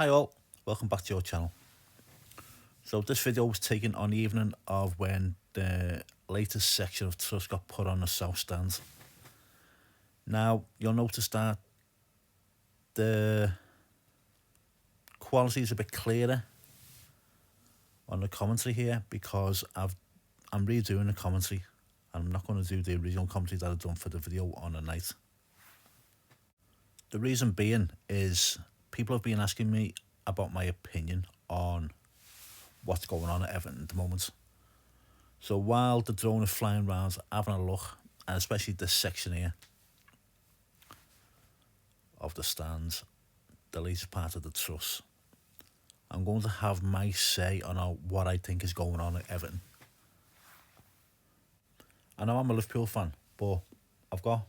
Hi all, welcome back to your channel. So this video was taken on the evening of when the latest section of truss got put on the south stand. Now you'll notice that the quality is a bit clearer on the commentary here because I'm redoing the commentary. I'm not going to do the original commentary that I've done for the video on the night. The reason being is people have been asking me about my opinion on what's going on at Everton at the moment. So while the drone is flying around, having a look, and especially this section here of the stands, the latest part of the truss, I'm going to have my say on what I think is going on at Everton. I know I'm a Liverpool fan, but I've got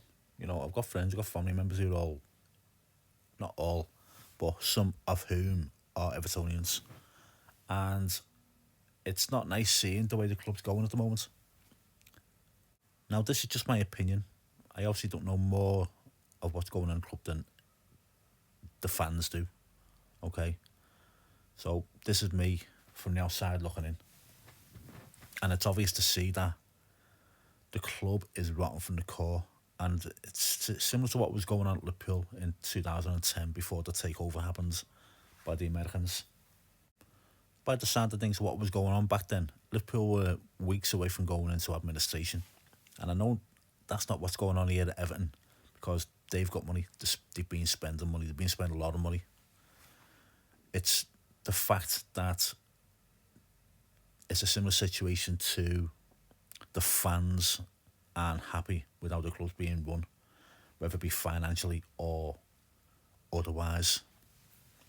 friends, I've got family members who are all, not all, but some of whom are Evertonians. And it's not nice seeing the way the club's going at the moment. Now, this is just my opinion. I obviously don't know more of what's going on in the club than the fans do. Okay? So this is me from the outside looking in. And it's obvious to see that the club is rotten from the core. And it's similar to what was going on at Liverpool in 2010 before the takeover happened by the Americans. By the sound of things, what was going on back then, Liverpool were weeks away from going into administration. And I know that's not what's going on here at Everton, because they've got money, they've been spending money, they've been spending a lot of money. It's the fact that it's a similar situation to the fans aren't happy with how the club's being run, whether it be financially or otherwise.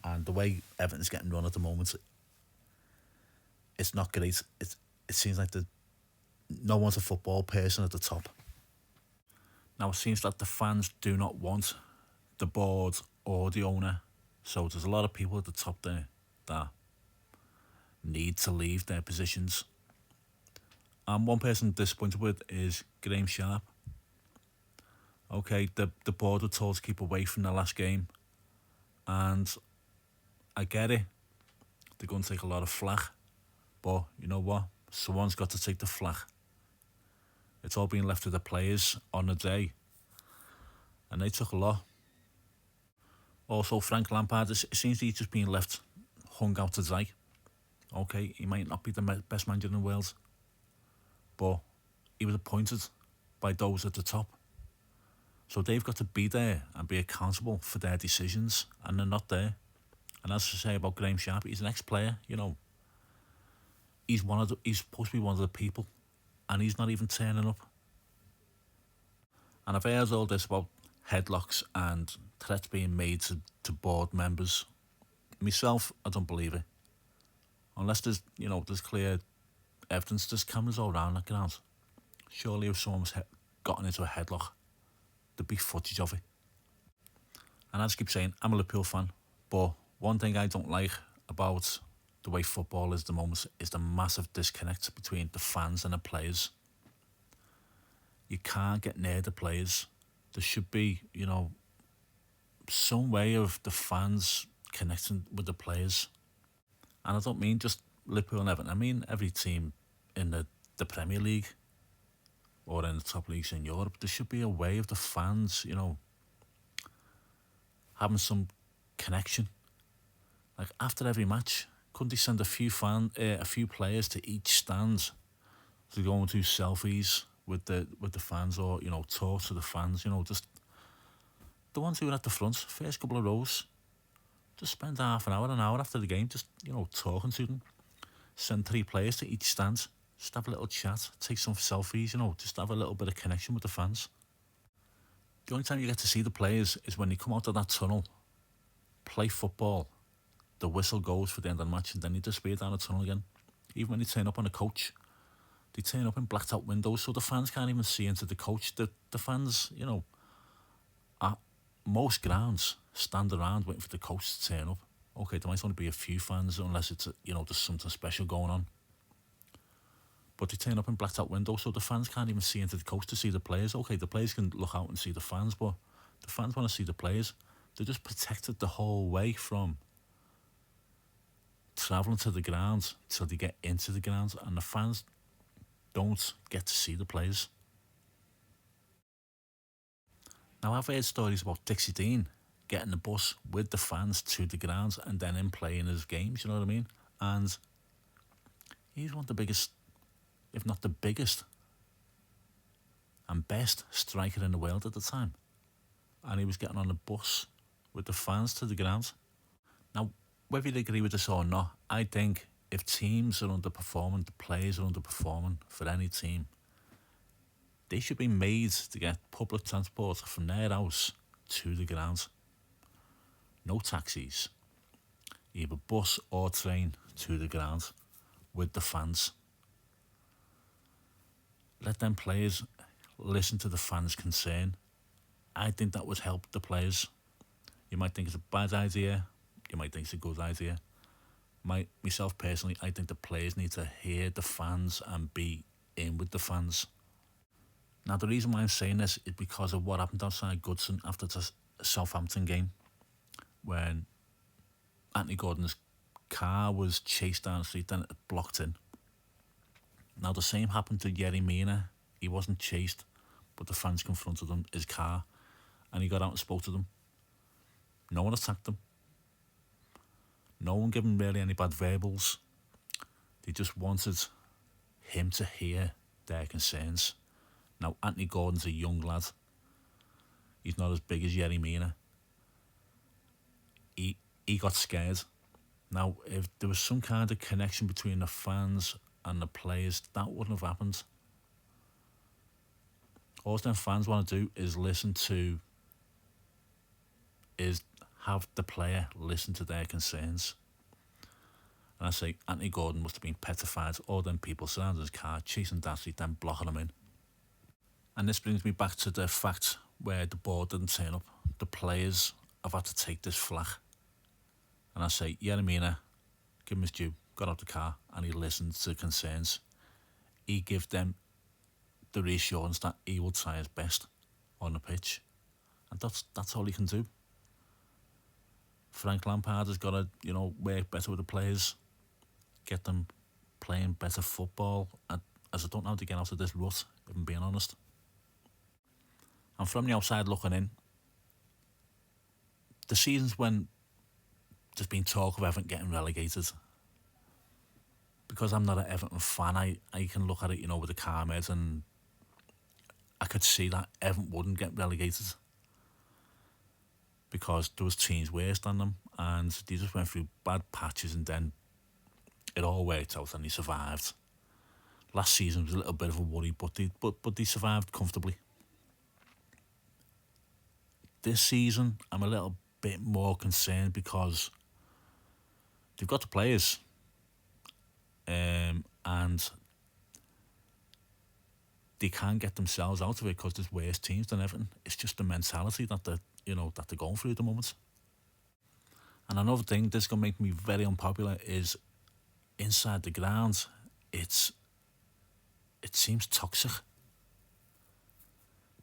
And the way Everton's getting run at the moment, it's not great. It seems like no one's a football person at the top. Now it seems that the fans do not want the board or the owner. So there's a lot of people at the top there that need to leave their positions. And one person disappointed with is Graham Sharp. Okay, the board were told to keep away from the last game. And I get it. They're going to take a lot of flack. But you know what? Someone's got to take the flack. It's all being left to the players on the day. And they took a lot. Also, Frank Lampard, it seems he's just being left hung out to dry. Okay, he might not be the best manager in the world, but he was appointed by those at the top. So they've got to be there and be accountable for their decisions, and they're not there. And as I say about Graham Sharp, he's an ex-player, you know. He's supposed to be one of the people, and he's not even turning up. And I've heard all this about headlocks and threats being made to board members. Myself, I don't believe it. Unless there's clear evidence, there's cameras all around that ground. Surely if someone's gotten into a headlock, there'd be footage of it. And I just keep saying, I'm a Liverpool fan, but one thing I don't like about the way football is at the moment is the massive disconnect between the fans and the players. You can't get near the players. There should be, some way of the fans connecting with the players. And I don't mean just Liverpool and Everton. I mean every team in the Premier League or in the top leagues in Europe. There should be a way of the fans, having some connection. Like after every match, couldn't they send a few players to each stand to go and do selfies with the fans, or talk to the fans? Just the ones who are at the front, first couple of rows, just spend an hour after the game, just talking to them. Send 3 players to each stand, just have a little chat, take some selfies, just have a little bit of connection with the fans. The only time you get to see the players is when they come out of that tunnel, play football. The whistle goes for the end of the match, and then they disappear down the tunnel again. Even when they turn up on a coach, they turn up in blacked out windows, so the fans can't even see into the coach. The fans, at most grounds, stand around waiting for the coach to turn up. Okay, there might only be a few fans unless it's there's something special going on. But they turn up in blacked out windows, so the fans can't even see into the coach to see the players. Okay, the players can look out and see the fans, but the fans want to see the players. They're just protected the whole way from travelling to the ground till they get into the ground, and the fans don't get to see the players. Now, I've heard stories about Dixie Dean getting the bus with the fans to the ground and then him playing his games, you know what I mean? And he's one of the biggest, if not the biggest, and best striker in the world at the time. And he was getting on the bus with the fans to the ground. Now, whether you agree with this or not, I think if teams are underperforming, the players are underperforming for any team, they should be made to get public transport from their house to the ground. No taxis, either bus or train to the ground with the fans. Let them players listen to the fans' concern. I think that would help the players. You might think it's a bad idea, you might think it's a good idea. Myself personally, I think the players need to hear the fans and be in with the fans. Now, the reason why I'm saying this is because of what happened outside Goodson after the Southampton game, when Anthony Gordon's car was chased down the street and it blocked in. Now, the same happened to Yerry Mina. He wasn't chased, but the fans confronted him, his car, and he got out and spoke to them. No one attacked him. No one gave him really any bad verbals. They just wanted him to hear their concerns. Now, Anthony Gordon's a young lad. He's not as big as Yerry Mina. He got scared. Now, if there was some kind of connection between the fans and the players, that wouldn't have happened. All them fans want to do is have the player listen to their concerns. And I say Anthony Gordon must have been petrified. All them people surrounding his car, chasing down the street, then blocking him in. And this brings me back to the fact where the board didn't turn up. The players have had to take this flak. And I say, Yeremina, give him his due, got out the car and he listened to the concerns. He gave them the reassurance that he will try his best on the pitch. And that's all he can do. Frank Lampard has got to, work better with the players, get them playing better football, as I don't know how to get out of this rut, if I'm being honest. And from the outside looking in, the seasons when there's been talk of Everton getting relegated, because I'm not an Everton fan, I can look at it, with the calm head, and I could see that Everton wouldn't get relegated because there was teams worse than them, and they just went through bad patches, and then it all worked out and they survived. Last season was a little bit of a worry, but they survived comfortably. This season, I'm a little bit more concerned because they've got the players, and they can't get themselves out of it because there's worse teams than Everton. It's just the mentality that they're going through at the moment. And another thing that's going to make me very unpopular is inside the ground, it seems toxic.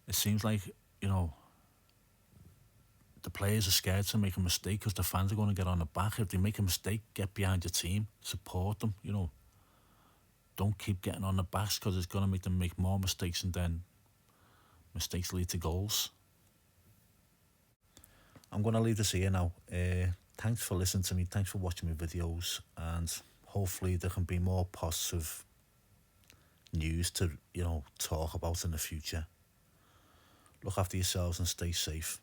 It seems like, the players are scared to make a mistake because the fans are going to get on the back. If they make a mistake, get behind your team, support them, Don't keep getting on the backs because it's going to make them make more mistakes, and then mistakes lead to goals. I'm going to leave this here now. Thanks for listening to me. Thanks for watching my videos, and hopefully there can be more positive news to, talk about in the future. Look after yourselves and stay safe.